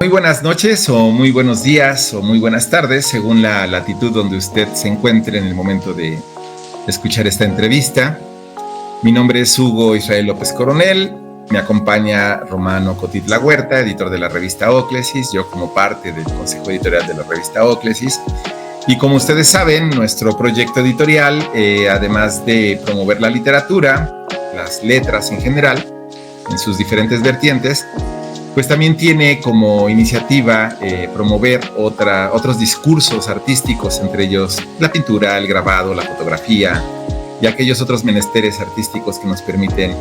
muy buenas noches o muy buenos días o muy buenas tardes, según la latitud donde usted se encuentre en el momento de escuchar esta entrevista. Mi nombre es Hugo Israel López Coronel, me acompaña Romano Cotitla Huerta, editor de la revista Óclesis, yo como parte del consejo editorial de la revista Óclesis. Y como ustedes saben, nuestro proyecto editorial, además de promover la literatura, las letras en general, en sus diferentes vertientes, pues también tiene como iniciativa promover otros discursos artísticos, entre ellos la pintura, el grabado, la fotografía y aquellos otros menesteres artísticos que nos permiten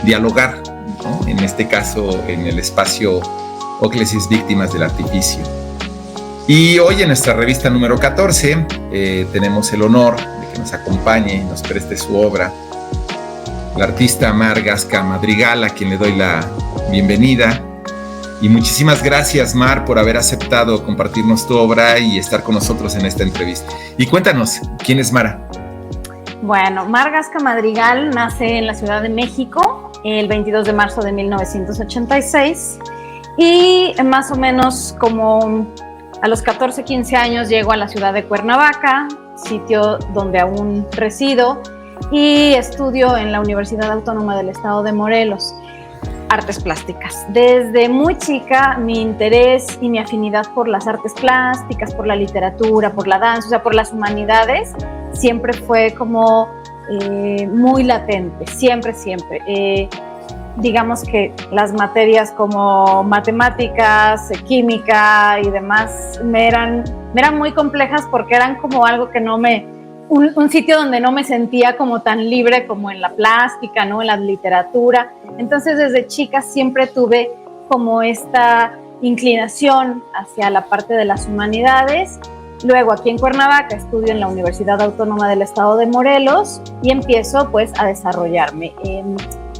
dialogar, ¿no? En este caso, en el espacio Óclesis Víctimas del Artificio. Y hoy en nuestra revista número 14 tenemos el honor de que nos acompañe y nos preste su obra la artista Mar Gasca Madrigal, a quien le doy la bienvenida. Y muchísimas gracias, Mar, por haber aceptado compartirnos tu obra y estar con nosotros en esta entrevista. Y cuéntanos, ¿quién es Mara? Bueno, Mar Gasca Madrigal nace en la Ciudad de México el 22 de marzo de 1986 y más o menos como a los 14, 15 años llego a la ciudad de Cuernavaca, sitio donde aún resido, y estudio en la Universidad Autónoma del Estado de Morelos. Artes plásticas. Desde muy chica mi interés y mi afinidad por las artes plásticas, por la literatura, por la danza, o sea, por las humanidades, siempre fue como muy latente, siempre. Digamos que las materias como matemáticas, química y demás me eran muy complejas porque eran como algo que no me... Un sitio donde no me sentía como tan libre como en la plástica, ¿no? En la literatura. Entonces, desde chica siempre tuve como esta inclinación hacia la parte de las humanidades. Luego, aquí en Cuernavaca, estudio en la Universidad Autónoma del Estado de Morelos y empiezo, pues, a desarrollarme.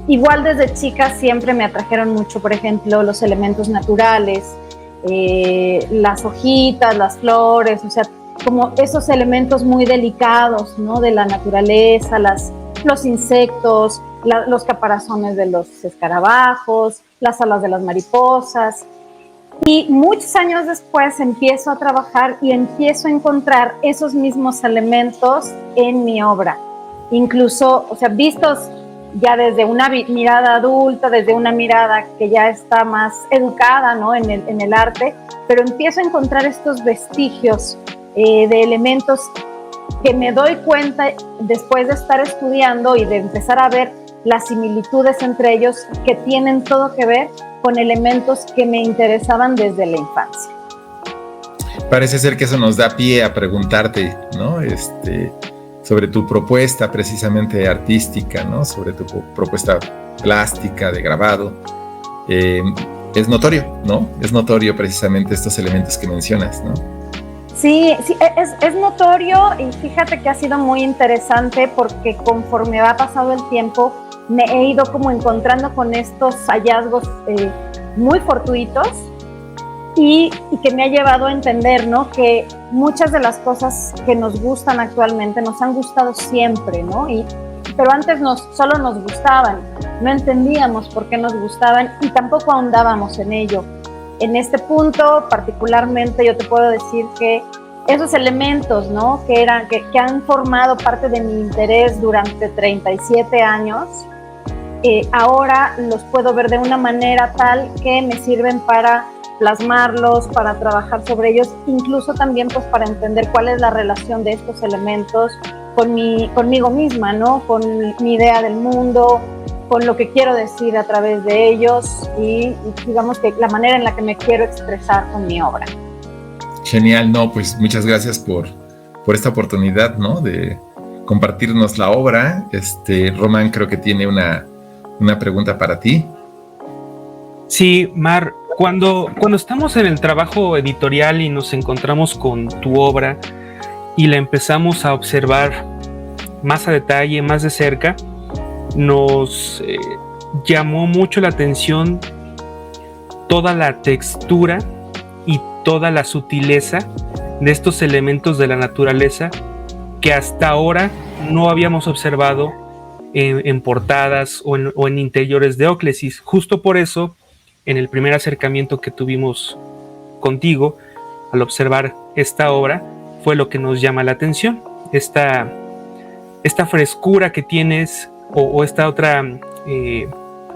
Igual desde chica siempre me atrajeron mucho, por ejemplo, los elementos naturales, las hojitas, las flores, o sea, como esos elementos muy delicados, ¿no? De la naturaleza, los insectos, los caparazones de los escarabajos, las alas de las mariposas. Y muchos años después empiezo a trabajar y empiezo a encontrar esos mismos elementos en mi obra. Incluso, o sea, vistos ya desde una mirada adulta, desde una mirada que ya está más educada, ¿no? en el arte, pero empiezo a encontrar estos vestigios de elementos que me doy cuenta después de estar estudiando y de empezar a ver las similitudes entre ellos que tienen todo que ver con elementos que me interesaban desde la infancia. Parece ser que eso nos da pie a preguntarte, ¿no? Sobre tu propuesta precisamente artística, ¿no? Sobre tu propuesta plástica de grabado. Es notorio, ¿no? Es notorio precisamente estos elementos que mencionas, ¿no? Sí, es notorio y fíjate que ha sido muy interesante porque conforme ha pasado el tiempo me he ido como encontrando con estos hallazgos muy fortuitos y que me ha llevado a entender, ¿no? Que muchas de las cosas que nos gustan actualmente nos han gustado siempre, ¿no? Pero antes solo nos gustaban, no entendíamos por qué nos gustaban y tampoco ahondábamos en ello. En este punto, particularmente, yo te puedo decir que esos elementos, ¿no? que han formado parte de mi interés durante 37 años, ahora los puedo ver de una manera tal que me sirven para plasmarlos, para trabajar sobre ellos, incluso también pues, para entender cuál es la relación de estos elementos conmigo misma, ¿no? Con mi idea del mundo, con lo que quiero decir a través de ellos y digamos que la manera en la que me quiero expresar con mi obra. Genial, no, pues muchas gracias por esta oportunidad, ¿no? De compartirnos la obra. Román creo que tiene una pregunta para ti. Sí, Mar, cuando estamos en el trabajo editorial y nos encontramos con tu obra y la empezamos a observar más a detalle, más de cerca, nos llamó mucho la atención toda la textura y toda la sutileza de estos elementos de la naturaleza que hasta ahora no habíamos observado en portadas o en interiores de Óclesis. Justo por eso, en el primer acercamiento que tuvimos contigo al observar esta obra fue lo que nos llama la atención. Esta frescura que tienes o esta otra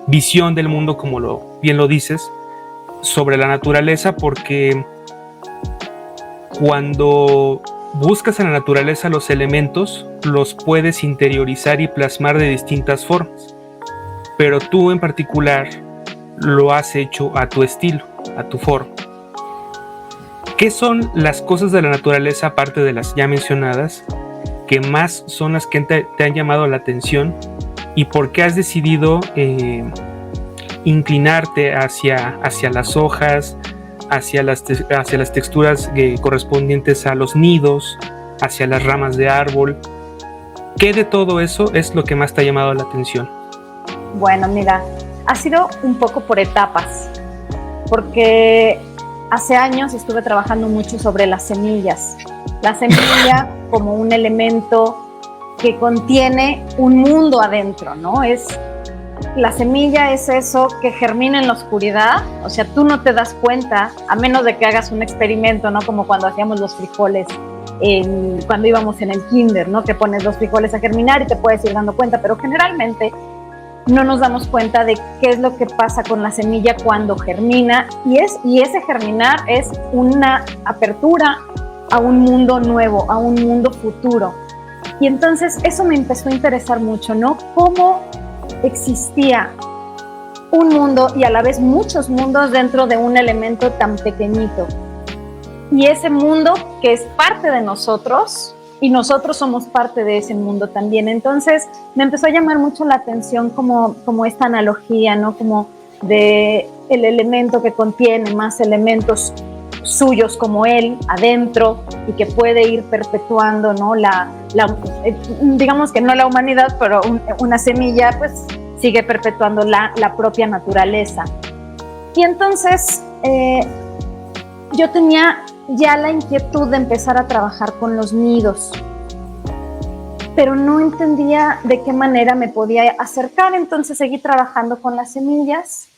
visión del mundo, como bien lo dices, sobre la naturaleza, porque cuando buscas en la naturaleza los elementos, los puedes interiorizar y plasmar de distintas formas, pero tú en particular lo has hecho a tu estilo, a tu forma. ¿Qué son las cosas de la naturaleza, aparte de las ya mencionadas, que más son las que te han llamado la atención, y por qué has decidido inclinarte hacia las hojas, hacia las texturas correspondientes a los nidos, hacia las ramas de árbol? ¿Qué de todo eso es lo que más te ha llamado la atención? Bueno, mira, ha sido un poco por etapas, porque hace años estuve trabajando mucho sobre las semillas. La semilla como un elemento que contiene un mundo adentro, ¿no? La semilla es eso que germina en la oscuridad, o sea, tú no te das cuenta, a menos de que hagas un experimento, ¿no? Como cuando hacíamos los frijoles, cuando íbamos en el kinder, ¿no? Que pones los frijoles a germinar y te puedes ir dando cuenta, pero generalmente no nos damos cuenta de qué es lo que pasa con la semilla cuando germina, y ese germinar es una apertura a un mundo nuevo, a un mundo futuro. Y entonces eso me empezó a interesar mucho, ¿no? Cómo existía un mundo y a la vez muchos mundos dentro de un elemento tan pequeñito. Y ese mundo que es parte de nosotros, y nosotros somos parte de ese mundo también. Entonces me empezó a llamar mucho la atención como esta analogía, ¿no? Como de el elemento que contiene más elementos suyos como él adentro, y que puede ir perpetuando, ¿no? Digamos que no la humanidad, pero una semilla pues sigue perpetuando la propia naturaleza. Y entonces yo tenía ya la inquietud de empezar a trabajar con los nidos, pero no entendía de qué manera me podía acercar. Entonces seguí trabajando con las semillas,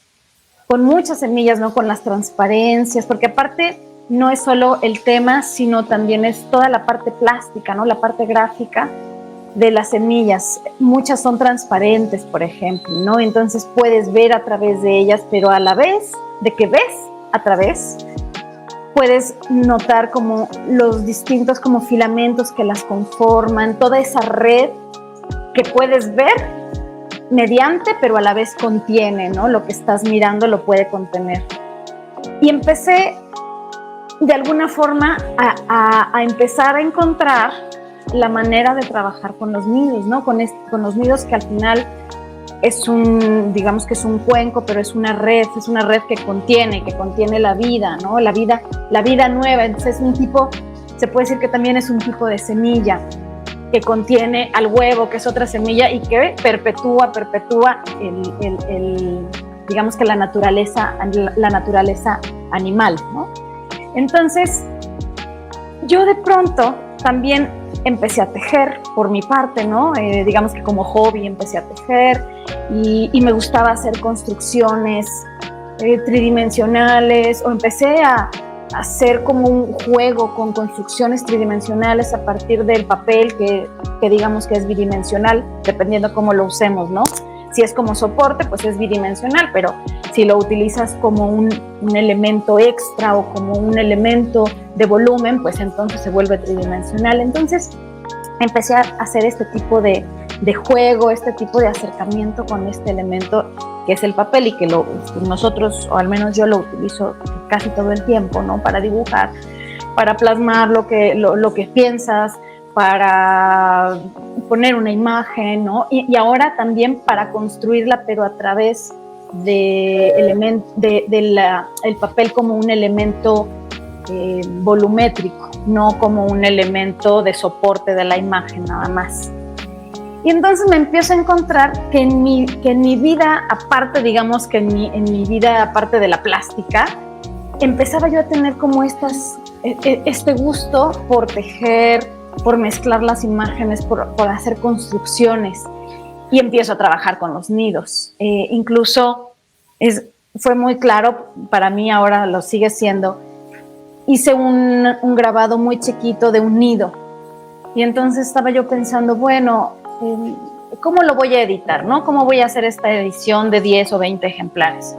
con muchas semillas, ¿no? Con las transparencias, porque aparte no es solo el tema, sino también es toda la parte plástica, ¿no? La parte gráfica de las semillas. Muchas son transparentes, por ejemplo, ¿no? Entonces puedes ver a través de ellas, pero a la vez de que ves a través, puedes notar como los distintos como filamentos que las conforman, toda esa red que puedes ver mediante, pero a la vez contiene, ¿no? Lo que estás mirando lo puede contener. Y empecé de alguna forma a empezar a encontrar la manera de trabajar con los nidos, ¿no? Con los nidos, que al final digamos que es un cuenco, pero es una red que contiene la vida, ¿no? La vida nueva. Entonces es un tipo, se puede decir que también es un tipo de semilla que contiene al huevo, que es otra semilla, y que perpetúa digamos que la naturaleza animal, ¿no? Entonces, yo de pronto también empecé a tejer por mi parte, ¿no? Digamos que como hobby empecé a tejer, y me gustaba hacer construcciones tridimensionales, o empecé a hacer como un juego con construcciones tridimensionales a partir del papel que digamos que es bidimensional, dependiendo cómo lo usemos, ¿no? Si es como soporte, pues es bidimensional, pero si lo utilizas como un elemento extra o como un elemento de volumen, pues entonces se vuelve tridimensional. Entonces empecé a hacer este tipo de juego, este tipo de acercamiento con este elemento que es el papel, y que nosotros, o al menos yo lo utilizo casi todo el tiempo, ¿no? Para dibujar, para plasmar lo que piensas, para poner una imagen, ¿no? Y ahora también para construirla, pero a través el papel como un elemento volumétrico, no como un elemento de soporte de la imagen nada más. Y entonces me empiezo a encontrar que en mi vida, aparte, digamos que en mi vida aparte de la plástica, empezaba yo a tener como este gusto por tejer, por mezclar las imágenes, por hacer construcciones, y empiezo a trabajar con los nidos. Incluso fue muy claro para mí, ahora lo sigue siendo, hice un grabado muy chiquito de un nido. Y entonces estaba yo pensando, bueno, ¿cómo lo voy a editar, no? ¿Cómo voy a hacer esta edición de 10 o 20 ejemplares?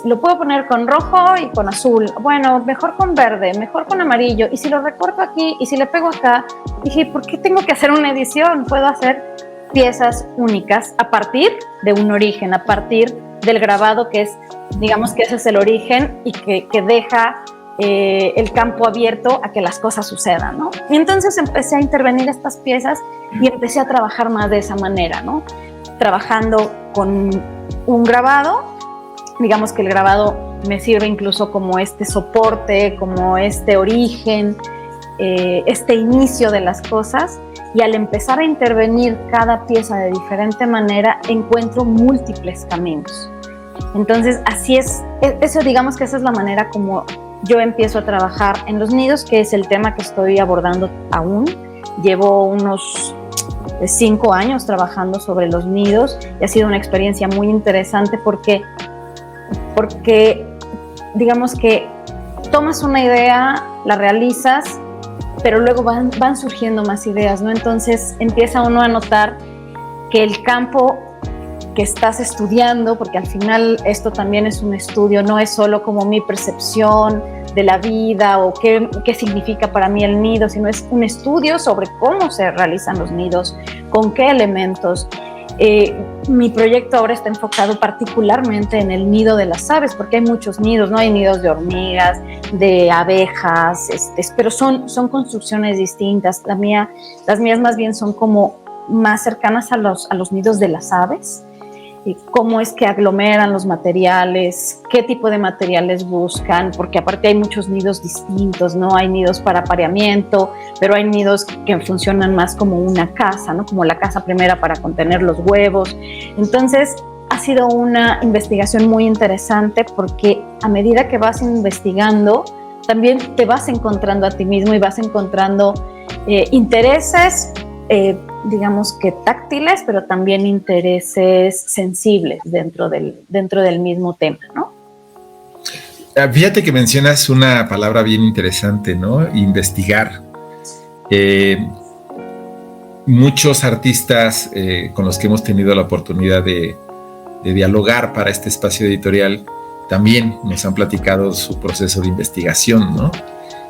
Lo puedo poner con rojo y con azul, bueno, mejor con verde, mejor con amarillo, y si lo recorto aquí y si le pego acá, dije, ¿por qué tengo que hacer una edición? Puedo hacer piezas únicas a partir de un origen, a partir del grabado, que es, digamos que ese es el origen y que deja el campo abierto a que las cosas sucedan, ¿no? Y entonces empecé a intervenir estas piezas y empecé a trabajar más de esa manera, ¿no? Trabajando con un grabado, digamos que el grabado me sirve incluso como este soporte, como este origen, este inicio de las cosas, y al empezar a intervenir cada pieza de diferente manera, encuentro múltiples caminos. Entonces, así es, eso digamos que esa es la manera como yo empiezo a trabajar en los nidos, que es el tema que estoy abordando aún. Llevo unos 5 años trabajando sobre los nidos y ha sido una experiencia muy interesante porque digamos que tomas una idea, la realizas, pero luego van surgiendo más ideas, ¿no? Entonces empieza uno a notar que el campo que estás estudiando, porque al final esto también es un estudio, no es solo como mi percepción de la vida o qué significa para mí el nido, sino es un estudio sobre cómo se realizan los nidos, con qué elementos. Mi proyecto ahora está enfocado particularmente en el nido de las aves, porque hay muchos nidos, ¿no? Hay nidos de hormigas, de abejas, pero son construcciones distintas. Las mías más bien son como más cercanas a los nidos de las aves. Cómo es que aglomeran los materiales, qué tipo de materiales buscan, porque aparte hay muchos nidos distintos, ¿no? Hay nidos para apareamiento, pero hay nidos que funcionan más como una casa, ¿no? Como la casa primera para contener los huevos. Entonces, ha sido una investigación muy interesante porque a medida que vas investigando, también te vas encontrando a ti mismo y vas encontrando intereses, digamos que táctiles, pero también intereses sensibles dentro del mismo tema, ¿no? Fíjate que mencionas una palabra bien interesante, ¿no? Investigar. Muchos artistas con los que hemos tenido la oportunidad de dialogar para este espacio editorial también nos han platicado su proceso de investigación, ¿no?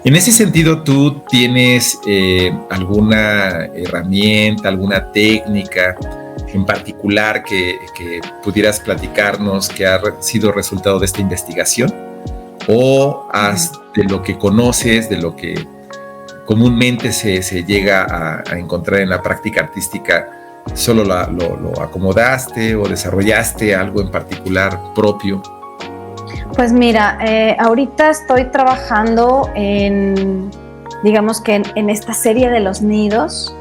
En ese sentido, ¿tú tienes alguna herramienta, alguna técnica en particular que pudieras platicarnos que ha sido resultado de esta investigación? ¿O de lo que conoces, de lo que comúnmente se llega a encontrar en la práctica artística, solo lo acomodaste o desarrollaste algo en particular propio? Pues mira, ahorita estoy trabajando digamos que en esta serie de los nidos,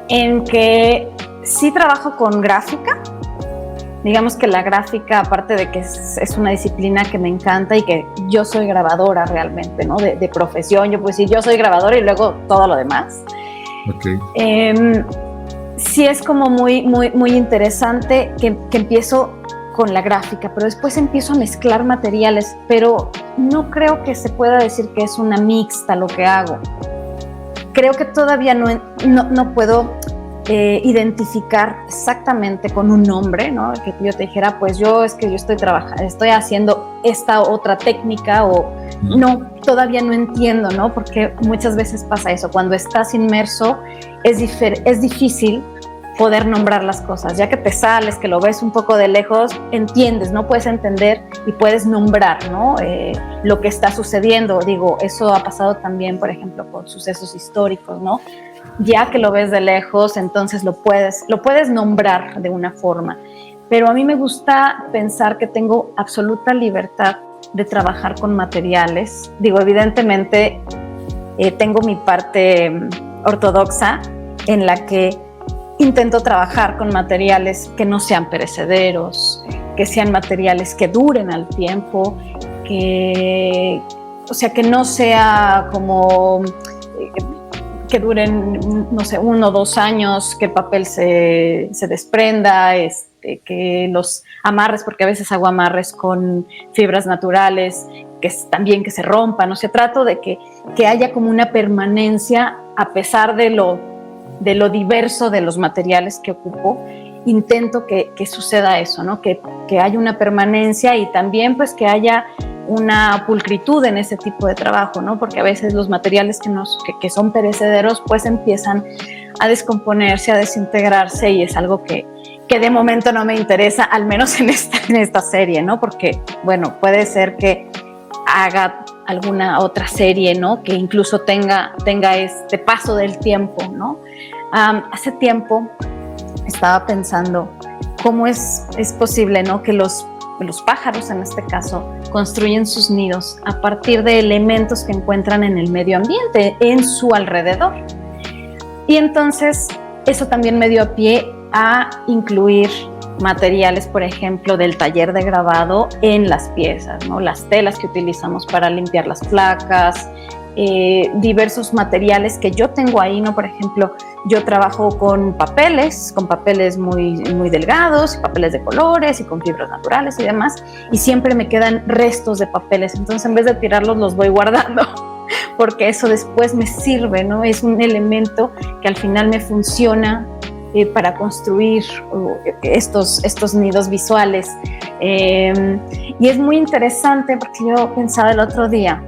en que sí trabajo con gráfica. Digamos que la gráfica, aparte de que es una disciplina que me encanta y que yo soy grabadora realmente, ¿no? De profesión, yo pues sí, yo soy grabadora y luego todo lo demás. Okay. Sí es como muy, muy, muy interesante que empiezo con la gráfica, pero después empiezo a mezclar materiales, pero no creo que se pueda decir que es una mixta lo que hago. Creo que todavía no puedo identificar exactamente con un nombre, ¿no? Que yo te dijera, pues yo estoy haciendo esta otra técnica o no, todavía no entiendo, ¿no? Porque muchas veces pasa eso, cuando estás inmerso es difícil poder nombrar las cosas, ya que te sales, que lo ves un poco de lejos, entiendes, ¿no? Puedes entender y puedes nombrar, ¿no? Lo que está sucediendo. Digo, eso ha pasado también, por ejemplo, con sucesos históricos, ¿no? Ya que lo ves de lejos, entonces lo puedes nombrar de una forma. Pero a mí me gusta pensar que tengo absoluta libertad de trabajar con materiales. Digo, evidentemente, tengo mi parte ortodoxa en la que intento trabajar con materiales que no sean perecederos, que sean materiales que duren al tiempo, que no sea como que duren, no sé, 1 o 2 años, que el papel se desprenda, que los amarres, porque a veces hago amarres con fibras naturales, también que se rompan. O sea, trato de que haya como una permanencia a pesar de lo diverso de los materiales que ocupo. Intento que suceda eso, ¿no? Que haya una permanencia y también pues que haya una pulcritud en ese tipo de trabajo, ¿no? Porque a veces los materiales que son perecederos pues empiezan a descomponerse, a desintegrarse, y es algo que de momento no me interesa, al menos en esta serie, ¿no? Porque, bueno, puede ser que haga alguna otra serie, ¿no? Que incluso tenga este paso del tiempo, ¿no? Hace tiempo estaba pensando cómo es posible, ¿no? Que los pájaros, en este caso, construyen sus nidos a partir de elementos que encuentran en el medio ambiente, en su alrededor. Y entonces eso también me dio a pie a incluir materiales, por ejemplo, del taller de grabado en las piezas, ¿no? Las telas que utilizamos para limpiar las placas, diversos materiales que yo tengo ahí, ¿no? Por ejemplo, yo trabajo con papeles muy, muy delgados, papeles de colores y con fibras naturales y demás, y siempre me quedan restos de papeles. Entonces, en vez de tirarlos, los voy guardando, porque eso después me sirve, ¿no? Es un elemento que al final me funciona para construir estos nidos visuales. Y es muy interesante porque yo pensaba el otro día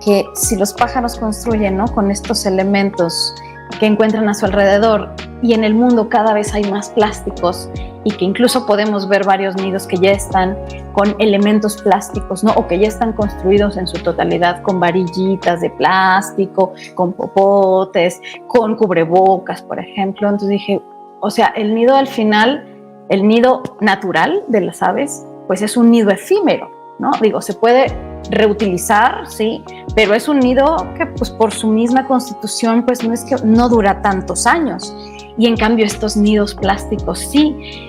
que si los pájaros construyen, ¿no? Con estos elementos que encuentran a su alrededor, y en el mundo cada vez hay más plásticos, y que incluso podemos ver varios nidos que ya están con elementos plásticos, ¿no? O que ya están construidos en su totalidad con varillitas de plástico, con popotes, con cubrebocas, por ejemplo. Entonces dije, o sea, el nido al final, el nido natural de las aves, pues es un nido efímero, ¿no? Digo, se puede reutilizar, sí, pero es un nido que pues por su misma constitución pues no es que no dura tantos años, y en cambio estos nidos plásticos sí.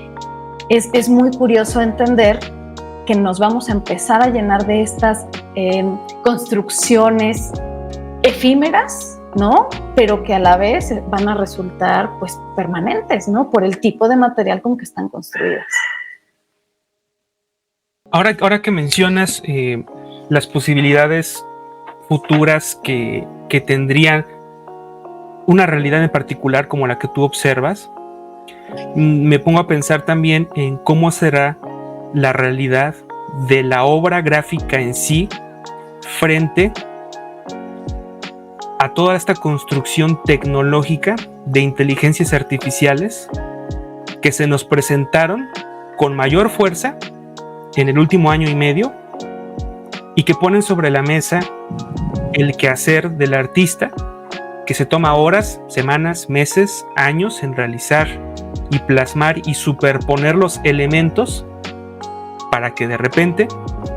Es muy curioso entender que nos vamos a empezar a llenar de estas construcciones efímeras, ¿no? Pero que a la vez van a resultar pues permanentes, ¿no? Por el tipo de material con que están construidas. Ahora que mencionas las posibilidades futuras que tendrían una realidad en particular como la que tú observas, me pongo a pensar también en cómo será la realidad de la obra gráfica en sí frente a toda esta construcción tecnológica de inteligencias artificiales que se nos presentaron con mayor fuerza en el último año y medio, y que ponen sobre la mesa el quehacer del artista, que se toma horas, semanas, meses, años en realizar y plasmar y superponer los elementos para que de repente,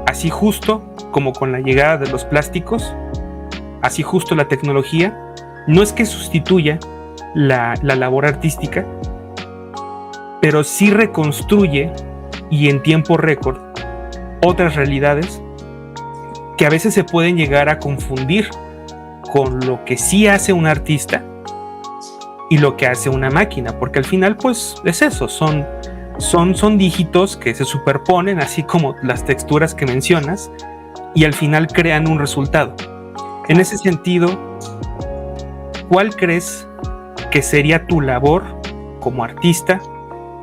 así justo como con la llegada de los plásticos, así justo la tecnología, no es que sustituya la labor artística, pero sí reconstruye, y en tiempo récord, otras realidades que a veces se pueden llegar a confundir con lo que sí hace un artista y lo que hace una máquina, porque al final pues es eso, son dígitos que se superponen, así como las texturas que mencionas, y al final crean un resultado. En ese sentido, ¿cuál crees que sería tu labor como artista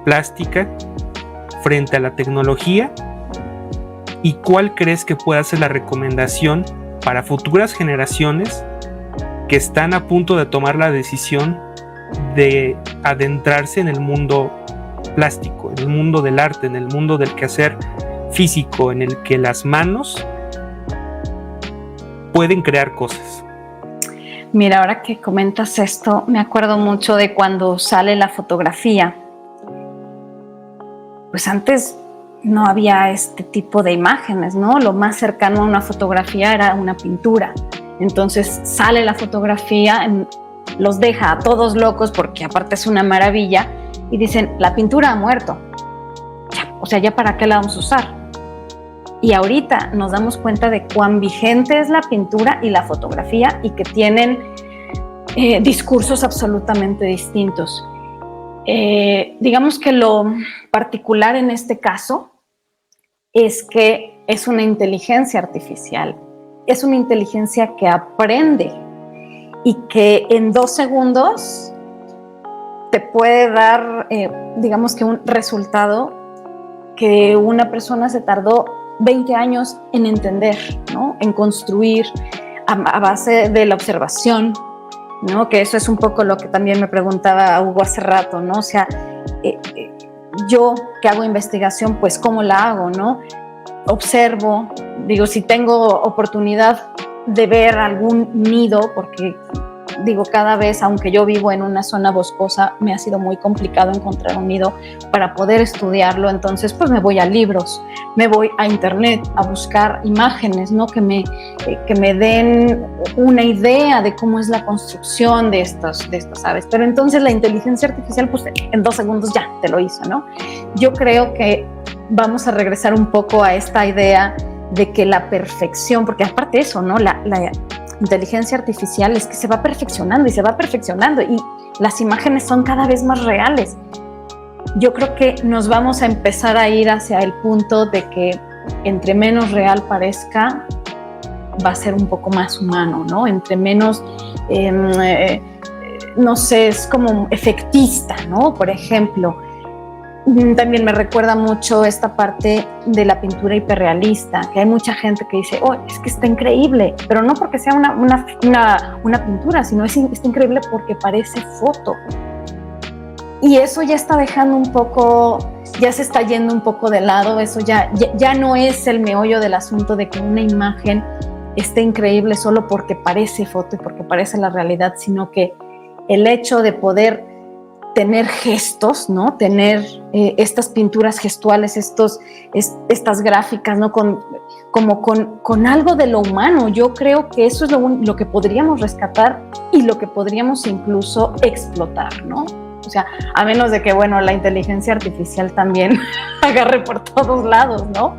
plástica frente a la tecnología, y cuál crees que pueda ser la recomendación para futuras generaciones que están a punto de tomar la decisión de adentrarse en el mundo plástico, en el mundo del arte, en el mundo del quehacer físico, en el que las manos pueden crear cosas? Mira, ahora que comentas esto, me acuerdo mucho de cuando sale la fotografía. Pues antes no había este tipo de imágenes, ¿no? Lo más cercano a una fotografía era una pintura. Entonces sale la fotografía, los deja a todos locos porque aparte es una maravilla, y dicen, la pintura ha muerto. Ya, o sea, ¿ya para qué la vamos a usar? Y ahorita nos damos cuenta de cuán vigente es la pintura y la fotografía, y que tienen discursos absolutamente distintos. Digamos que lo particular en este caso es que es una inteligencia artificial, es una inteligencia que aprende y que en 2 segundos te puede dar, digamos que un resultado que una persona se tardó 20 años en entender, ¿no? En construir a base de la observación, ¿no? Que eso es un poco lo que también me preguntaba Hugo hace rato, ¿no? O sea, yo que hago investigación, pues ¿cómo la hago, no? Observo, digo, si tengo oportunidad de ver algún nido, porque digo, cada vez, aunque yo vivo en una zona boscosa, me ha sido muy complicado encontrar un nido para poder estudiarlo, entonces pues me voy a libros, me voy a internet a buscar imágenes, ¿no? Que me den una idea de cómo es la construcción de estas aves. Pero entonces la inteligencia artificial, pues en 2 segundos ya te lo hizo, ¿no? Yo creo que vamos a regresar un poco a esta idea de que la perfección, porque aparte de eso, ¿no? La inteligencia artificial es que se va perfeccionando y las imágenes son cada vez más reales. Yo creo que nos vamos a empezar a ir hacia el punto de que entre menos real parezca, va a ser un poco más humano, ¿no? Entre menos, no sé, es como efectista, ¿no? Por ejemplo, también me recuerda mucho esta parte de la pintura hiperrealista, que hay mucha gente que dice, oh, es que está increíble, pero no porque sea una pintura, sino está increíble porque parece foto. Y eso ya está dejando un poco, ya se está yendo un poco de lado, eso ya no es el meollo del asunto de que una imagen esté increíble solo porque parece foto y porque parece la realidad, sino que el hecho de poder tener gestos, ¿no? Tener estas pinturas gestuales, estas gráficas, ¿no? Con algo de lo humano. Yo creo que eso es lo que podríamos rescatar y lo que podríamos incluso explotar, ¿no? O sea, a menos de que, bueno, la inteligencia artificial también agarre por todos lados, ¿no?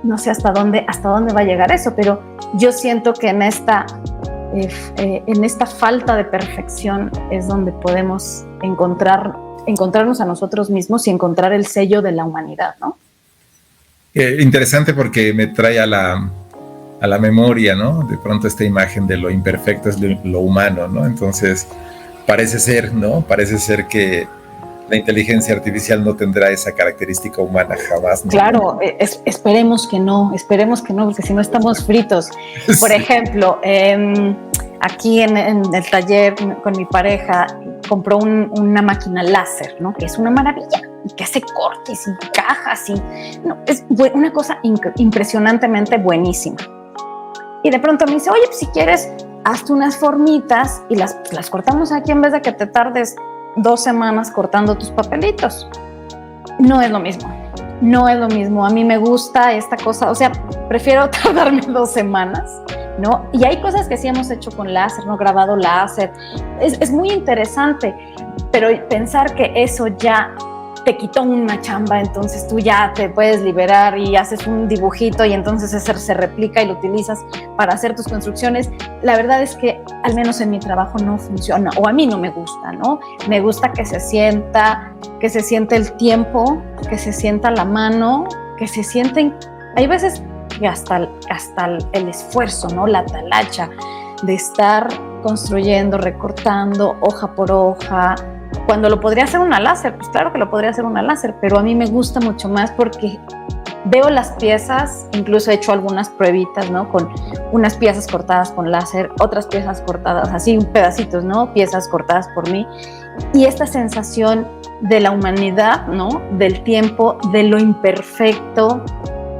No sé hasta dónde va a llegar eso, pero yo siento que en esta falta de perfección es donde podemos encontrarnos a nosotros mismos y encontrar el sello de la humanidad, ¿no? Interesante porque me trae a la memoria, ¿no? De pronto esta imagen de lo imperfecto es lo humano, ¿no? Entonces parece ser que la inteligencia artificial no tendrá esa característica humana jamás, ¿no? Claro, esperemos que no, porque si no estamos fritos. Por ejemplo, aquí en el taller con mi pareja compró una máquina láser, ¿no? Que es una maravilla, que hace cortes y cajas es una cosa impresionantemente buenísima. Y de pronto me dice, oye, pues si quieres, hazte unas formitas y las cortamos aquí en vez de que te tardes 2 semanas cortando tus papelitos. No es lo mismo. A mí me gusta esta cosa, o sea, prefiero tardarme 2 semanas, ¿no? Y hay cosas que sí hemos hecho con láser, ¿no? Grabado láser. Es muy interesante, pero pensar que eso ya te quitó una chamba, entonces tú ya te puedes liberar y haces un dibujito y entonces ese se replica y lo utilizas para hacer tus construcciones. La verdad es que al menos en mi trabajo no funciona, o a mí no me gusta, ¿no? Me gusta que se sienta el tiempo, que se sienta la mano, que se sienten, hay veces que hasta el esfuerzo, ¿no? La talacha de estar construyendo, recortando hoja por hoja. Cuando lo podría hacer una láser, pues claro que lo podría hacer una láser, pero a mí me gusta mucho más porque veo las piezas, incluso he hecho algunas pruebitas, ¿no? Con unas piezas cortadas con láser, otras piezas cortadas, así pedacitos, ¿no? Piezas cortadas por mí. Y esta sensación de la humanidad, ¿no? Del tiempo, de lo imperfecto,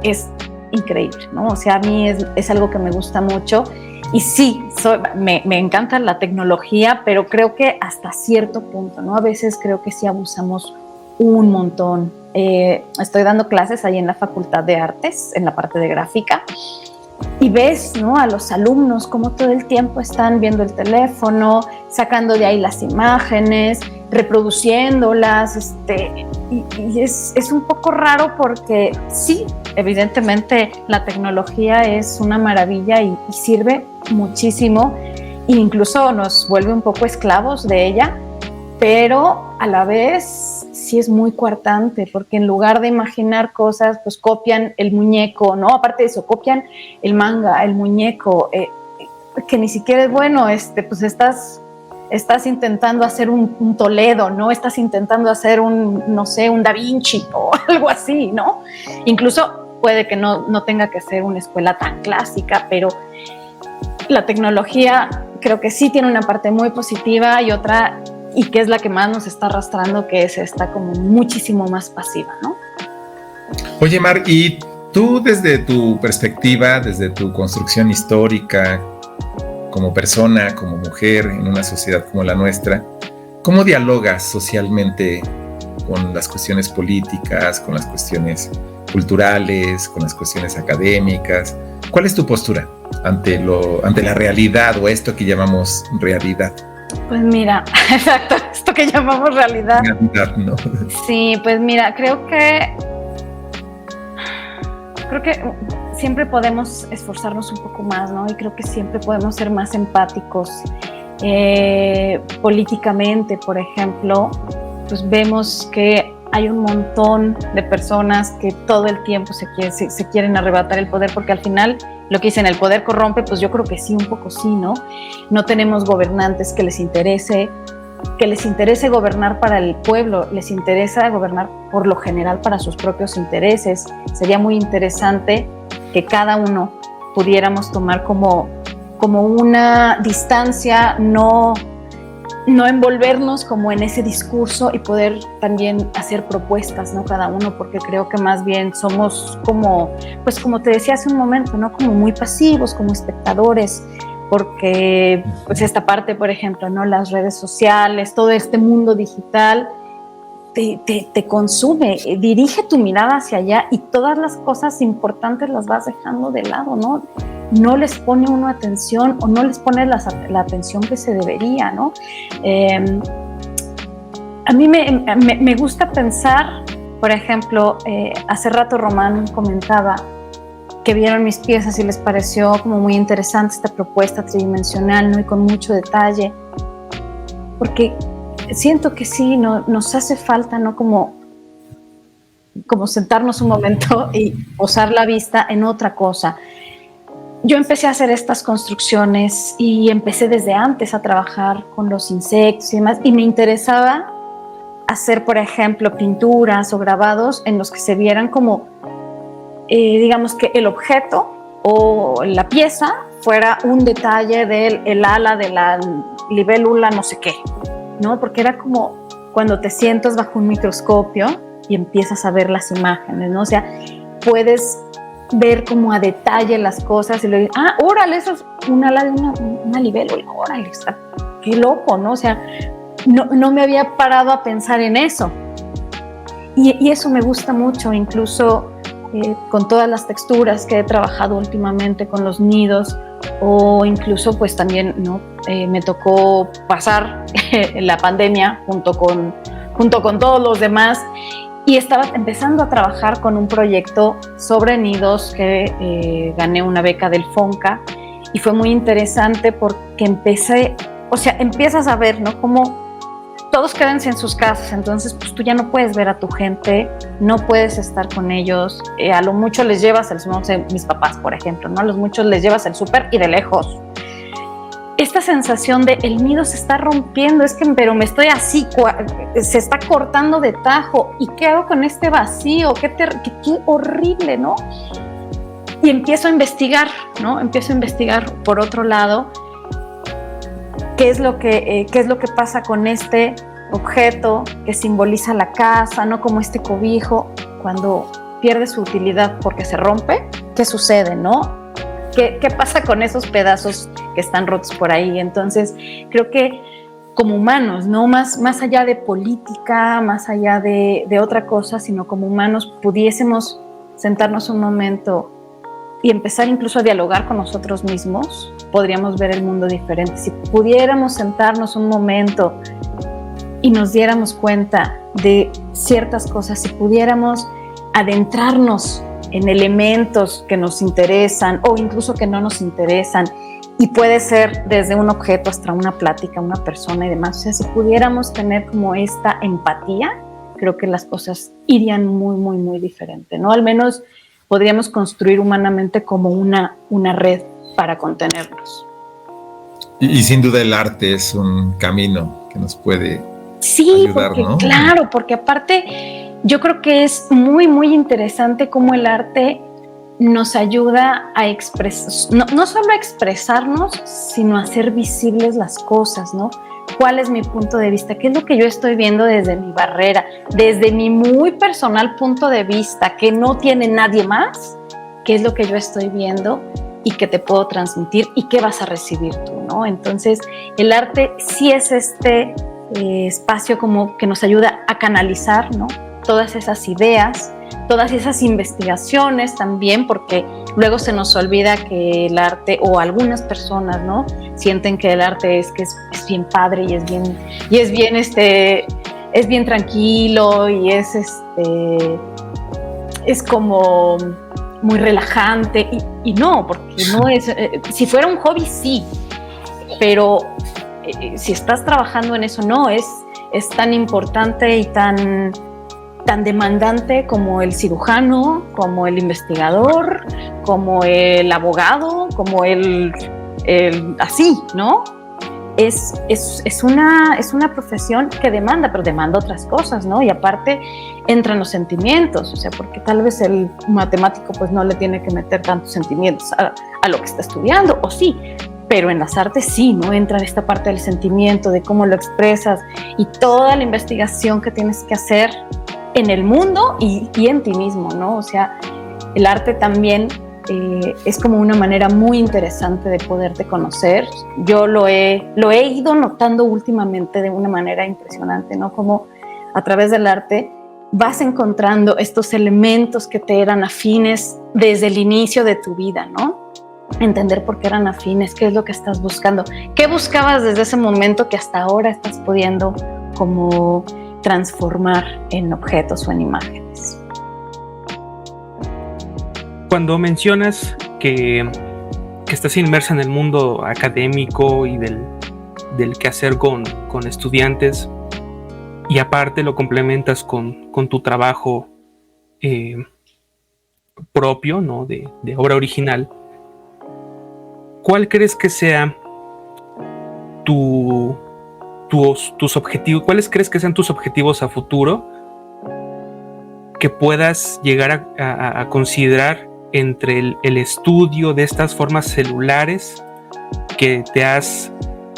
es increíble, ¿no? O sea, a mí es algo que me gusta mucho. Y sí, me encanta la tecnología, pero creo que hasta cierto punto, ¿no? A veces creo que sí abusamos un montón. Estoy dando clases ahí en la Facultad de Artes, en la parte de gráfica, y ves, ¿no? A los alumnos como todo el tiempo están viendo el teléfono, sacando de ahí las imágenes, reproduciéndolas, y es un poco raro porque sí, evidentemente la tecnología es una maravilla y sirve muchísimo e incluso nos vuelve un poco esclavos de ella, pero a la vez sí es muy coartante, porque en lugar de imaginar cosas, pues copian el muñeco, ¿no? Aparte de eso, copian el manga, el muñeco, que ni siquiera es bueno, pues estás intentando hacer un Toledo, ¿no? Estás intentando hacer no sé, un Da Vinci o algo así, ¿no? Incluso puede que no tenga que ser una escuela tan clásica, pero la tecnología creo que sí tiene una parte muy positiva y otra, y que es la que más nos está arrastrando, que es esta como muchísimo más pasiva, ¿no? Oye, Mar, y tú desde tu perspectiva, desde tu construcción histórica, como persona, como mujer en una sociedad como la nuestra, ¿cómo dialogas socialmente con las cuestiones políticas, con las cuestiones culturales, con las cuestiones académicas? ¿Cuál es tu postura ante la realidad o esto que llamamos realidad? Pues mira, exacto, esto que llamamos realidad. Realidad, ¿no? Sí, pues mira, creo que siempre podemos esforzarnos un poco más, ¿no? Y creo que siempre podemos ser más empáticos. Políticamente, por ejemplo, pues vemos que hay un montón de personas que todo el tiempo se quieren arrebatar el poder, porque al final lo que dicen, el poder corrompe, pues yo creo que sí, un poco sí, ¿no? No tenemos gobernantes que les interese gobernar para el pueblo, les interesa gobernar por lo general para sus propios intereses. Sería muy interesante que cada uno pudiéramos tomar como una distancia, no envolvernos como en ese discurso y poder también hacer propuestas, ¿no? Cada uno, porque creo que más bien somos como te decía hace un momento, ¿no? Como muy pasivos, como espectadores, porque pues esta parte, por ejemplo, ¿no? Las redes sociales, todo este mundo digital te consume, dirige tu mirada hacia allá y todas las cosas importantes las vas dejando de lado, ¿no? No les pone uno atención o no les pone la atención que se debería, ¿no? A mí me gusta pensar, por ejemplo, hace rato Román comentaba que vieron mis piezas y les pareció como muy interesante esta propuesta tridimensional, ¿no? Y con mucho detalle, porque siento que sí, nos hace falta, ¿no? Como sentarnos un momento y posar la vista en otra cosa. Yo empecé a hacer estas construcciones y empecé desde antes a trabajar con los insectos y demás, y me interesaba hacer, por ejemplo, pinturas o grabados en los que se vieran como, digamos que el objeto o la pieza fuera un detalle del ala, de la libélula, no sé qué, ¿no? Porque era como cuando te sientas bajo un microscopio y empiezas a ver las imágenes, ¿no? O sea, puedes ver como a detalle las cosas y le dices, órale, eso es un ala de una libélula, órale, está, qué loco, ¿no? O sea, no me había parado a pensar en eso. Y eso me gusta mucho, incluso con todas las texturas que he trabajado últimamente con los nidos, o incluso pues también, ¿no? Me tocó pasar la pandemia junto con todos los demás, y estaba empezando a trabajar con un proyecto sobre nidos que gané una beca del FONCA, y fue muy interesante porque empiezas a ver, ¿no? Cómo todos quédense en sus casas, entonces pues tú ya no puedes ver a tu gente, no puedes estar con ellos, a lo mucho les llevas no sé, mis papás, por ejemplo, ¿no? A los muchos les llevas el súper y de lejos. Esta sensación de el nido se está rompiendo, pero me estoy así, se está cortando de tajo, ¿y qué hago con este vacío? Qué horrible, ¿no? Y empiezo a investigar, ¿no? Empiezo a investigar por otro lado qué es lo que pasa con este objeto que simboliza la casa, ¿no? Como este cobijo, cuando pierde su utilidad porque se rompe, ¿qué sucede, no? ¿Qué pasa con esos pedazos que están rotos por ahí? Entonces, creo que como humanos, ¿no? Más allá de política, más allá de otra cosa, sino como humanos pudiésemos sentarnos un momento y empezar incluso a dialogar con nosotros mismos, podríamos ver el mundo diferente. Si pudiéramos sentarnos un momento y nos diéramos cuenta de ciertas cosas, si pudiéramos adentrarnos en elementos que nos interesan o incluso que no nos interesan, y puede ser desde un objeto hasta una plática, una persona y demás. O sea, si pudiéramos tener como esta empatía, creo que las cosas irían muy, muy, muy diferente, ¿no? Al menos podríamos construir humanamente como una red para contenernos. Y sin duda el arte es un camino que nos puede ayudar, porque, ¿no? Claro, porque aparte yo creo que es muy, muy interesante cómo el arte nos ayuda a expresar, no solo a expresarnos, sino a hacer visibles las cosas, ¿no? ¿Cuál es mi punto de vista? ¿Qué es lo que yo estoy viendo desde mi barrera, desde mi muy personal punto de vista, que no tiene nadie más? ¿Qué es lo que yo estoy viendo y que te puedo transmitir y qué vas a recibir tú, ¿no? Entonces, el arte sí es este espacio como que nos ayuda a canalizar, ¿no? Todas esas ideas, todas esas investigaciones también, porque luego se nos olvida que el arte, o algunas personas, ¿no? Sienten que el arte es bien padre y es bien tranquilo y es como muy relajante y no, porque no es, si fuera un hobby sí, pero si estás trabajando en eso no, es tan importante y tan demandante como el cirujano, como el investigador, como el abogado, como el así, ¿no? Es una profesión que demanda, pero demanda otras cosas, ¿no? Y aparte entran los sentimientos, o sea, porque tal vez el matemático pues no le tiene que meter tantos sentimientos a lo que está estudiando, o sí, pero en las artes sí, ¿no? Entra esta parte del sentimiento, de cómo lo expresas y toda la investigación que tienes que hacer en el mundo y en ti mismo, ¿no? O sea, el arte también es como una manera muy interesante de poderte conocer. Yo lo he ido notando últimamente de una manera impresionante, ¿no? Como a través del arte vas encontrando estos elementos que te eran afines desde el inicio de tu vida, ¿no? Entender por qué eran afines, qué es lo que estás buscando, qué buscabas desde ese momento que hasta ahora estás pudiendo como transformar en objetos o en imágenes. Cuando mencionas que estás inmersa en el mundo académico y del quehacer con estudiantes, y aparte lo complementas con tu trabajo propio, ¿no? de obra original, ¿cuál crees que sea tus objetivos? ¿Cuáles crees que sean tus objetivos a futuro que puedas llegar a considerar entre el estudio de estas formas celulares que te has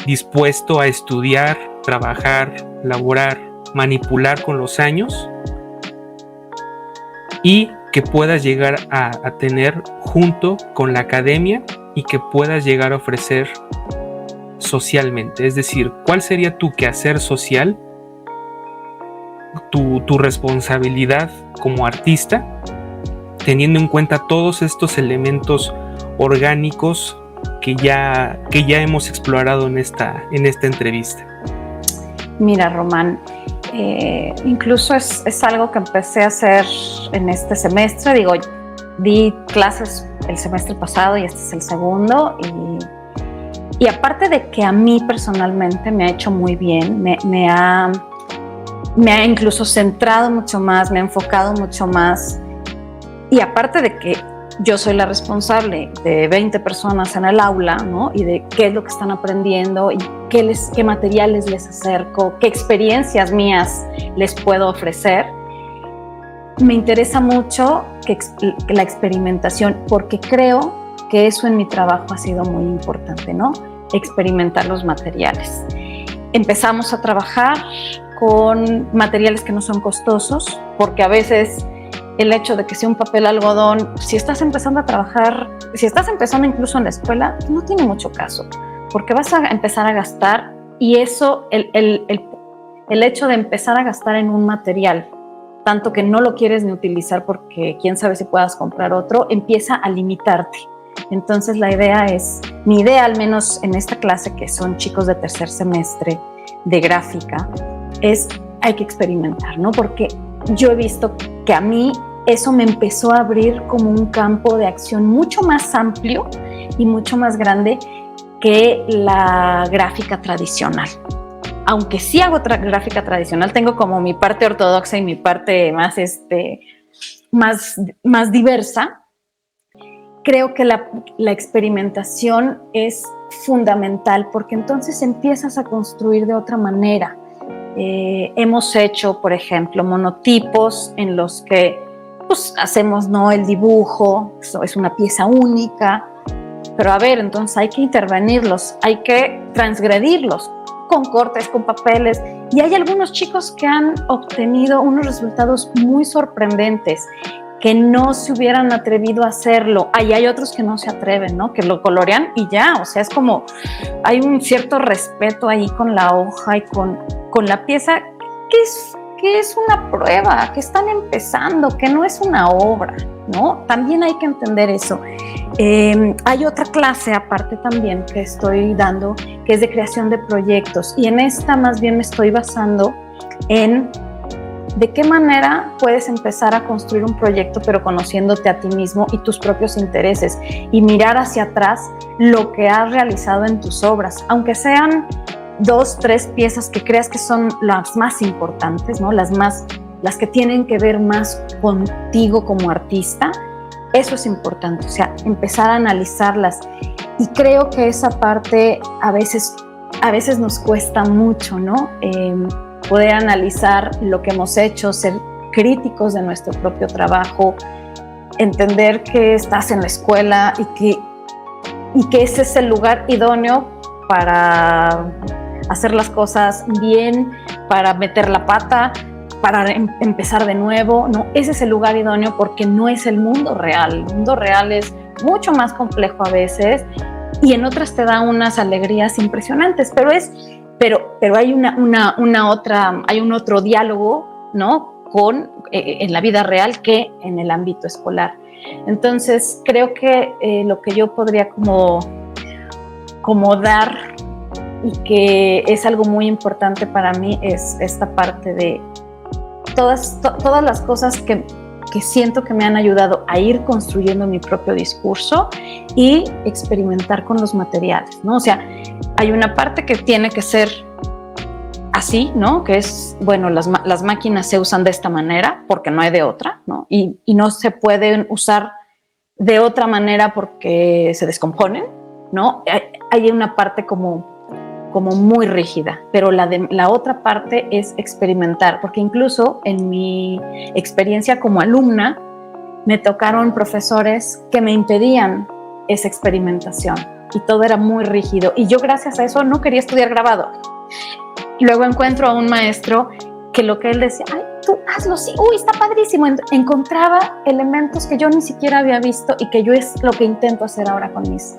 dispuesto a estudiar, trabajar, laborar, manipular con los años, y que puedas llegar a tener junto con la academia y que puedas llegar a ofrecer socialmente? Es decir, ¿cuál sería tu quehacer social, tu responsabilidad como artista, teniendo en cuenta todos estos elementos orgánicos que ya hemos explorado en esta entrevista? Mira, Román, incluso es algo que empecé a hacer en este semestre. Digo, di clases el semestre pasado y este es el segundo, y aparte de que a mí personalmente me ha hecho muy bien, me ha incluso centrado mucho más, me ha enfocado mucho más, y aparte de que yo soy la responsable de 20 personas en el aula, ¿no? Y de qué es lo que están aprendiendo y qué materiales les acerco, qué experiencias mías les puedo ofrecer. Me interesa mucho que la experimentación, porque creo que eso en mi trabajo ha sido muy importante, ¿no? Experimentar los materiales. Empezamos a trabajar con materiales que no son costosos, porque a veces el hecho de que sea un papel algodón, si estás empezando a trabajar, si estás empezando incluso en la escuela, no tiene mucho caso, porque vas a empezar a gastar, y eso, el hecho de empezar a gastar en un material, tanto que no lo quieres ni utilizar porque quién sabe si puedas comprar otro, empieza a limitarte. Entonces mi idea al menos en esta clase, que son chicos de tercer semestre de gráfica, hay que experimentar, ¿no? Porque yo he visto que a mí eso me empezó a abrir como un campo de acción mucho más amplio y mucho más grande que la gráfica tradicional. aunque sí hago gráfica tradicional, tengo como mi parte ortodoxa y mi parte más diversa. Creo que la experimentación es fundamental porque entonces empiezas a construir de otra manera. Hemos hecho, por ejemplo, monotipos en los que pues, hacemos, ¿no?, el dibujo, es una pieza única, pero a ver, entonces hay que intervenirlos, hay que transgredirlos con cortes, con papeles, y hay algunos chicos que han obtenido unos resultados muy sorprendentes, que no se hubieran atrevido a hacerlo. Ahí hay otros que no se atreven, ¿no?, que lo colorean y ya, o sea, es como, hay un cierto respeto ahí con la hoja y con la pieza, que es una prueba, que están empezando, que no es una obra, ¿no? También hay que entender eso. Hay otra clase aparte también que estoy dando, que es de creación de proyectos, y en esta más bien me estoy basando en de qué manera puedes empezar a construir un proyecto, pero conociéndote a ti mismo y tus propios intereses, y mirar hacia atrás lo que has realizado en tus obras, aunque sean 2, 3 piezas que creas que son las más importantes, ¿no?, las que tienen que ver más contigo como artista. Eso es importante, o sea, empezar a analizarlas. Y creo que esa parte a veces nos cuesta mucho, ¿no? Poder analizar lo que hemos hecho, ser críticos de nuestro propio trabajo, entender que estás en la escuela y que ese es el lugar idóneo para hacer las cosas bien, para meter la pata, para empezar de nuevo, ¿no? Ese es el lugar idóneo porque no es el mundo real. El mundo real es mucho más complejo a veces y en otras te da unas alegrías impresionantes, pero hay hay un otro diálogo, ¿no?, en la vida real que en el ámbito escolar. Entonces, creo que lo que yo podría como dar y que es algo muy importante para mí es esta parte de todas las cosas que siento que me han ayudado a ir construyendo mi propio discurso y experimentar con los materiales, ¿no? O sea, hay una parte que tiene que ser así, ¿no?, que es, bueno, las máquinas se usan de esta manera porque no hay de otra, ¿no? Y no se pueden usar de otra manera porque se descomponen, ¿no? Hay una parte como muy rígida, pero la otra parte es experimentar, porque incluso en mi experiencia como alumna me tocaron profesores que me impedían esa experimentación y todo era muy rígido y yo gracias a eso no quería estudiar grabado. Luego encuentro a un maestro que lo que él decía, ay, tú hazlo, sí, uy, está padrísimo. Encontraba elementos que yo ni siquiera había visto y que yo es lo que intento hacer ahora con mis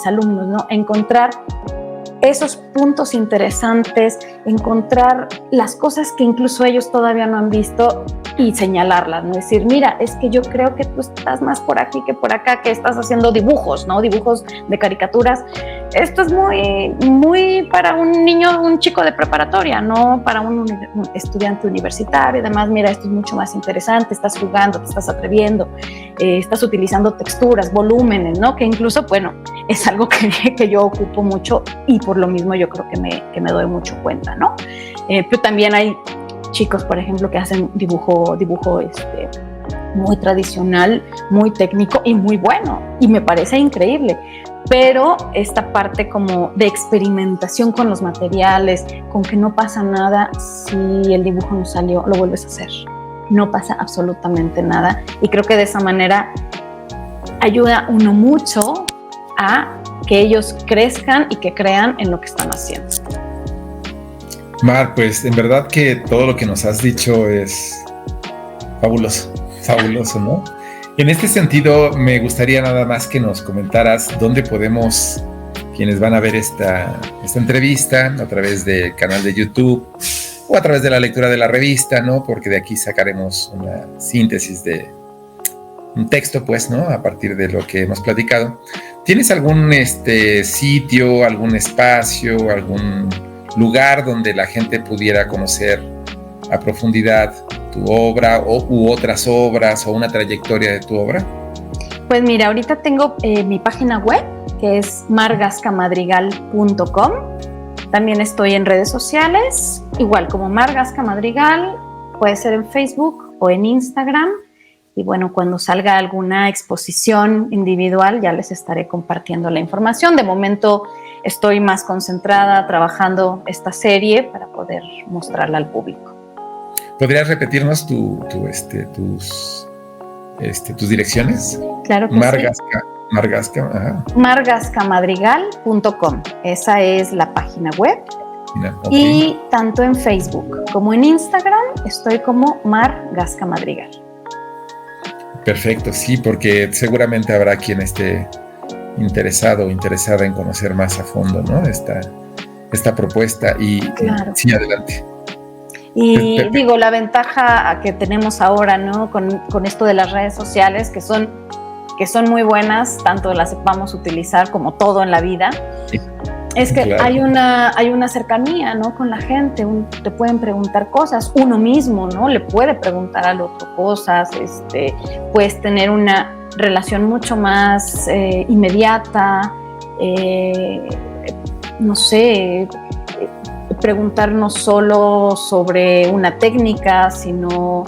alumnos, ¿no? Encontrar esos puntos interesantes, encontrar las cosas que incluso ellos todavía no han visto y señalarlas, ¿no? Decir, mira, es que yo creo que tú estás más por aquí que por acá, que estás haciendo dibujos, ¿no? Dibujos de caricaturas. Esto es muy para un chico de preparatoria, no para un estudiante universitario. Además, mira, esto es mucho más interesante, estás jugando, te estás atreviendo, estás utilizando texturas, volúmenes, ¿no? Que incluso, bueno, es algo que yo ocupo mucho y por lo mismo yo creo que me doy mucho cuenta, ¿no? Pero también hay chicos, por ejemplo, que hacen dibujo muy tradicional, muy técnico y muy bueno, y me parece increíble, pero esta parte como de experimentación con los materiales, con que no pasa nada si el dibujo no salió, lo vuelves a hacer, no pasa absolutamente nada, y creo que de esa manera ayuda uno mucho a que ellos crezcan y que crean en lo que están haciendo. Mar, pues en verdad que todo lo que nos has dicho es fabuloso, ¿no? En este sentido, me gustaría nada más que nos comentaras dónde podemos, quienes van a ver esta entrevista, a través del canal de YouTube o a través de la lectura de la revista, ¿no? Porque de aquí sacaremos una síntesis de un texto, pues, ¿no? A partir de lo que hemos platicado. ¿Tienes algún sitio, algún espacio, algún lugar donde la gente pudiera conocer a profundidad tu obra u otras obras o una trayectoria de tu obra? Pues mira, ahorita tengo mi página web, que es margascamadrigal.com. También estoy en redes sociales, igual como Mar Gasca Madrigal, puede ser en Facebook o en Instagram. Y bueno, cuando salga alguna exposición individual ya les estaré compartiendo la información. De momento estoy más concentrada trabajando esta serie para poder mostrarla al público. ¿Podrías repetirnos tus direcciones? Claro que Mar sí. Gasca, ajá. margascamadrigal.com. Esa es la página web. Okay. Y tanto en Facebook como en Instagram estoy como Mar Gasca Madrigal. Perfecto, sí, porque seguramente habrá quien esté interesado o interesada en conocer más a fondo, ¿no? Esta propuesta y claro. Sí, adelante. Y digo, la ventaja que tenemos ahora, ¿no? Con esto de las redes sociales, que son muy buenas, tanto las sepamos utilizar como todo en la vida, sí. Es que claro. hay una cercanía, ¿no? Con la gente, te pueden preguntar cosas, uno mismo, ¿no? Le puede preguntar al otro cosas, puedes tener una relación mucho más inmediata, no sé, preguntar no solo sobre una técnica, sino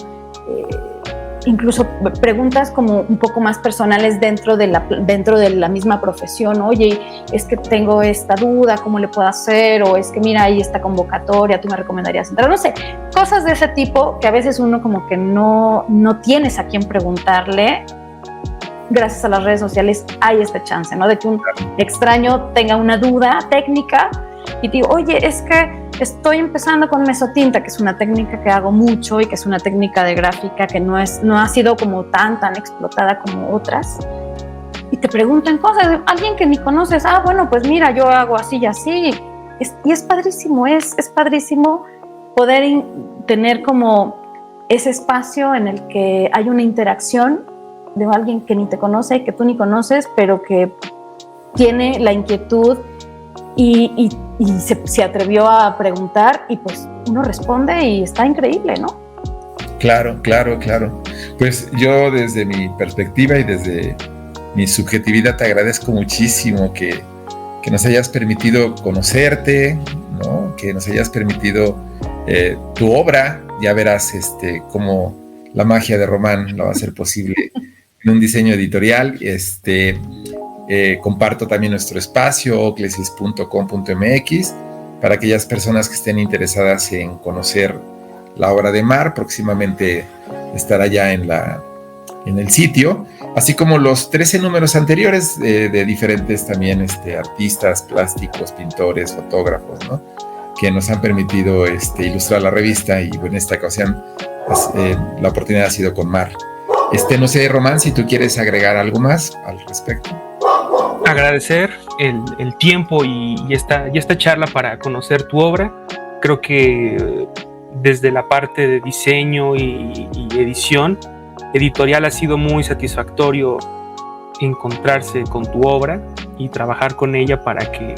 incluso preguntas como un poco más personales dentro de la misma profesión. Oye, es que tengo esta duda, ¿cómo le puedo hacer? O es que mira, hay esta convocatoria, ¿tú me recomendarías entrar? No sé, cosas de ese tipo que a veces uno como que no tienes a quién preguntarle. Gracias a las redes sociales hay esta chance, ¿no? De que un extraño tenga una duda técnica y te digo, oye, es que estoy empezando con mesotinta, que es una técnica que hago mucho y que es una técnica de gráfica que no ha sido como tan explotada como otras. Y te preguntan cosas, alguien que ni conoces, bueno, pues mira, yo hago así y así. Y es padrísimo, es padrísimo poder tener como ese espacio en el que hay una interacción de alguien que ni te conoce, que tú ni conoces, pero que tiene la inquietud y se atrevió a preguntar y pues uno responde y está increíble, ¿no? Claro. Pues yo desde mi perspectiva y desde mi subjetividad te agradezco muchísimo que nos hayas permitido conocerte, ¿no? Que nos hayas permitido tu obra. Ya verás cómo la magia de Román lo va a hacer posible en un diseño editorial. Comparto también nuestro espacio, oclesis.com.mx, para aquellas personas que estén interesadas en conocer la obra de Mar. Próximamente estará ya en el sitio, así como los 13 números anteriores de diferentes también artistas plásticos, pintores, fotógrafos, ¿no? Que nos han permitido ilustrar la revista, y en esta ocasión pues, la oportunidad ha sido con Mar. No sé, Román, si tú quieres agregar algo más al respecto. Agradecer el tiempo y esta charla para conocer tu obra. Creo que desde la parte de diseño y edición editorial ha sido muy satisfactorio encontrarse con tu obra y trabajar con ella para que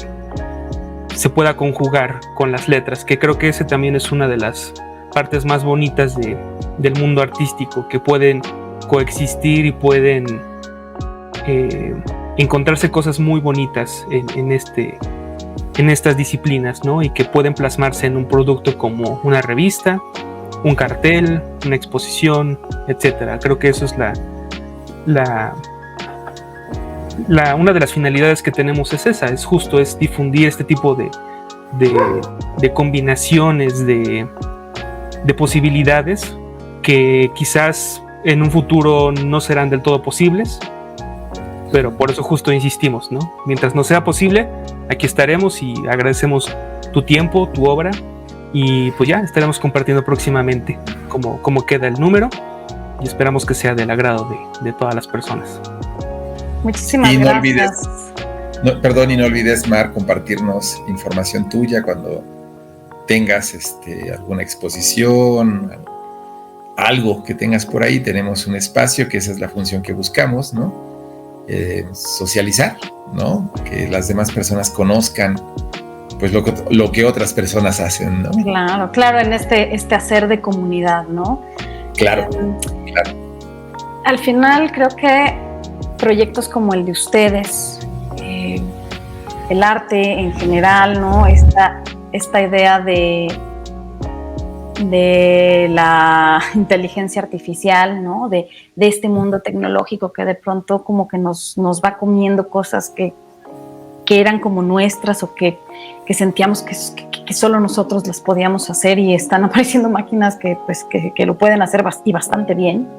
se pueda conjugar con las letras, que creo que ese también es una de las partes más bonitas del mundo artístico, que pueden coexistir y pueden encontrarse cosas muy bonitas en estas disciplinas, ¿no? Y que pueden plasmarse en un producto como una revista, un cartel, una exposición, etcétera. Creo que eso es una de las finalidades que tenemos es esa, es difundir este tipo de combinaciones de posibilidades que quizás en un futuro no serán del todo posibles, pero por eso justo insistimos, ¿no? Mientras no sea posible, aquí estaremos y agradecemos tu tiempo, tu obra, y pues ya estaremos compartiendo próximamente cómo queda el número, y esperamos que sea del agrado de todas las personas. Muchísimas gracias. No olvides, Mar, compartirnos información tuya cuando tengas alguna exposición, algo que tengas por ahí. Tenemos un espacio, que esa es la función que buscamos, ¿no? Socializar, ¿no? Que las demás personas conozcan pues lo que otras personas hacen, ¿no? Claro, en este hacer de comunidad, ¿no? Claro. Al final creo que proyectos como el de ustedes, el arte en general, ¿no? esta idea de la inteligencia artificial, ¿no? De este mundo tecnológico que de pronto como que nos va comiendo cosas que eran como nuestras o que sentíamos que solo nosotros las podíamos hacer, y están apareciendo máquinas que lo pueden hacer y bastante bien.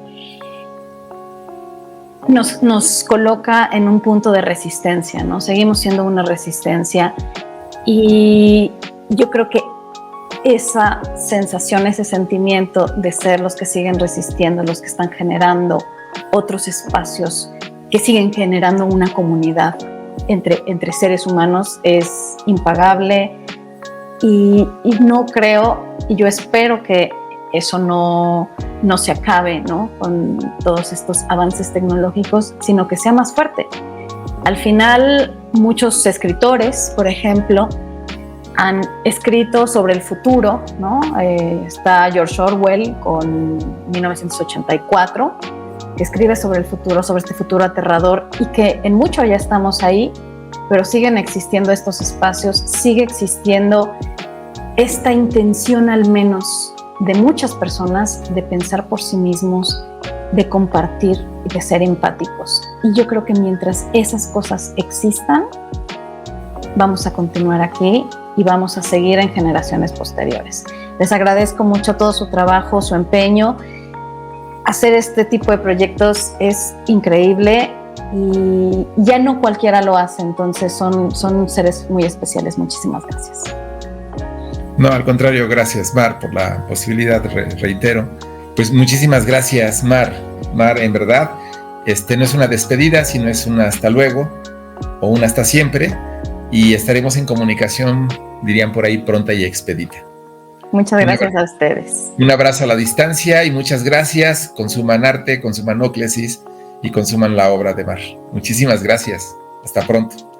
Nos coloca en un punto de resistencia, ¿no? Seguimos siendo una resistencia, y yo creo que esa sensación, ese sentimiento de ser los que siguen resistiendo, los que están generando otros espacios, que siguen generando una comunidad entre seres humanos, es impagable, y no creo, y yo espero que eso no se acabe, ¿no? Con todos estos avances tecnológicos, sino que sea más fuerte. Al final, muchos escritores, por ejemplo, han escrito sobre el futuro, ¿no? Está George Orwell con 1984, que escribe sobre el futuro, sobre este futuro aterrador, y que en mucho ya estamos ahí, pero siguen existiendo estos espacios, sigue existiendo esta intención, al menos de muchas personas, de pensar por sí mismos, de compartir y de ser empáticos. Y yo creo que mientras esas cosas existan, vamos a continuar aquí y vamos a seguir en generaciones posteriores. Les agradezco mucho todo su trabajo, su empeño. Hacer este tipo de proyectos es increíble y ya no cualquiera lo hace, entonces son seres muy especiales. Muchísimas gracias. No, al contrario, gracias, Mar, por la posibilidad, reitero. Pues muchísimas gracias, Mar. Mar, en verdad, no es una despedida, sino es un hasta luego o un hasta siempre, y estaremos en comunicación, dirían por ahí, pronta y expedita. Muchas gracias a ustedes. Un abrazo a la distancia y muchas gracias. Consuman arte, consuman Óclesis y consuman la obra de Mar. Muchísimas gracias. Hasta pronto.